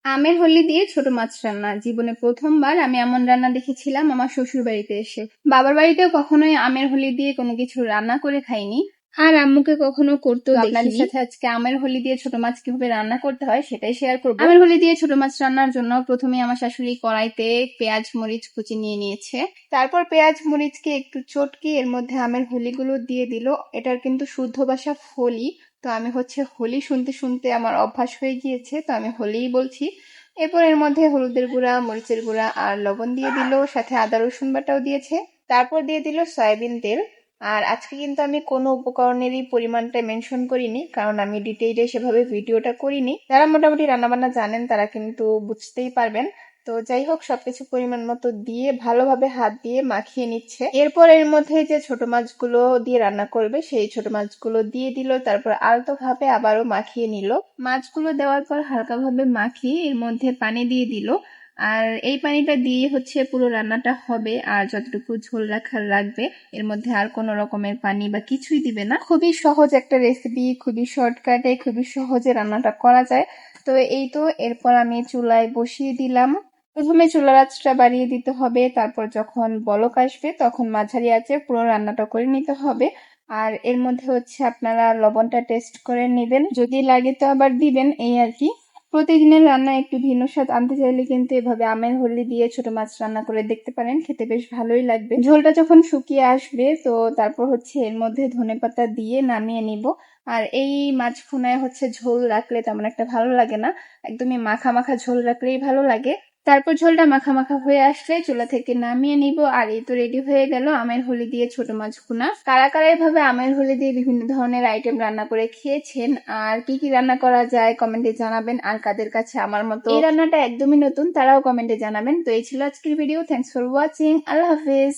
আমের হোলি দিয়ে ছোট মাছ রান্না জীবনে প্রথমবার আমি এমন রান্না দেখেছিলাম আমার শ্বশুর বাড়িতে এসে। বাবার বাড়িতেও কখনোই আমের হোলি দিয়ে কোনো কিছু রান্না করে খাইনি, আর আম্মুকে কখনো করতেও দেখিনি। আপনাদের সাথে আজকে আমের হোলি দিয়ে ছোট মাছ কিভাবে রান্না করতে হয় সেটাই শেয়ার করব। আমের হোলি দিয়ে ছোট মাছ রান্নার জন্য প্রথমে আমার শাশুড়ি কড়াইতে পেঁয়াজ মরিচ কুচি নিয়ে নিয়েছে। তারপর পেঁয়াজ মরিচকে একটু চটকে এর মধ্যে আমের হোলিগুলো দিয়ে দিল। এটার কিন্তু শুদ্ধ ভাষা হোলি, তো আমি হোলি শুনতে শুনতে আমার অভ্যাস হয়ে গিয়েছে, তো আমি হোলিই বলছি। এরপর এর মধ্যে হলুদের গুঁড়া, মরিচের গুঁড়া আর লবণ দিয়ে দিল, সাথে আদা রসুন বাটাও দিয়েছে। তারপর দিয়ে দিল সয়াবিন তেল। আর আজকে কিন্তু আমি কোনো উপকরণেরই পরিমাণটা মেনশন করিনি, কারণ আমি ডিটেইলে সেভাবে ভিডিওটা করিনি। যারা মোটামুটি রান্নাবান্না জানেন তারা কিন্তু বুঝতেই পারবেন। তো যাই হোক, সবকিছু পরিমাণ মতো দিয়ে ভালোভাবে হাত দিয়ে মাখিয়ে নিচ্ছে। এরপর এর মধ্যে যে ছোট মাছগুলো দিয়ে রান্না করবে সেই ছোট মাছগুলো দিয়ে দিল, তারপর আলতো ভাবে আবারও মাখিয়ে নিল। মাছগুলো দেওয়ার পর হালকাভাবে মাখিয়ে এর মধ্যে পানি দিয়ে দিল। আর এই পানিটা দিয়ে পুরো রান্নাটা হবে, আর যতটুকু ঝোল রাখার রাখবে, এর মধ্যে আর কোনো রকমের পানি বা কিছুই দিবে না। খুবই সহজ একটা রেসিপি, খুবই শর্টকাটে খুবই সহজে রান্নাটা করা যায়। তো এই তো, এরপর আমি চুলায় বসিয়ে দিলাম। প্রথমে চুলার আঁচটা বাড়িয়ে দিতে হবে, তারপর যখন বলক আসবে তখন মাঝারি আঁচে পুরো রান্নাটা করে নিতে হবে। আর এর মধ্যে আপনারা লবণটা টেস্ট করে নেবেন, যদি লাগে তো আবার দিবেন, এই আর কি। প্রতিদিনের রান্না একটু ভিন্ন স্বাদ আনতে চাইলে কিন্তু এভাবে আমের হোলি দিয়ে ছোট মাছ রান্না করে দেখতে পারেন, খেতে বেশ ভালোই লাগবে। ঝোলটা যখন শুকিয়ে আসবে তো তারপর এর মধ্যে ধনেপাতা দিয়ে নামিয়ে নিব। আর এই মাছ ভুনায় ঝোল রাখলে তেমন একটা ভালো লাগে না, একদমই মাখা মাখা ঝোল রাখলেই ভালো লাগে। তারপর ঝোলটা মাখা মাখা হয়ে আসলে চুলা থেকে নামিয়ে নিব। আর এই তো রেডি হয়ে গেল আমের হোলি দিয়ে ছোট মাছ ভুনা। কারা কারা এভাবে আমের হোলি দিয়ে বিভিন্ন ধরনের আইটেম রান্না করে খেয়েছেন, আর কি কি রান্না করা যায় কমেন্টে জানাবেন। আর কাদের কাছে আমার মতো এই রান্নাটা একদমই নতুন তারাও কমেন্টে জানাবেন। তো এই ছিল আজকের video. Thanks for watching. Allah Hafiz.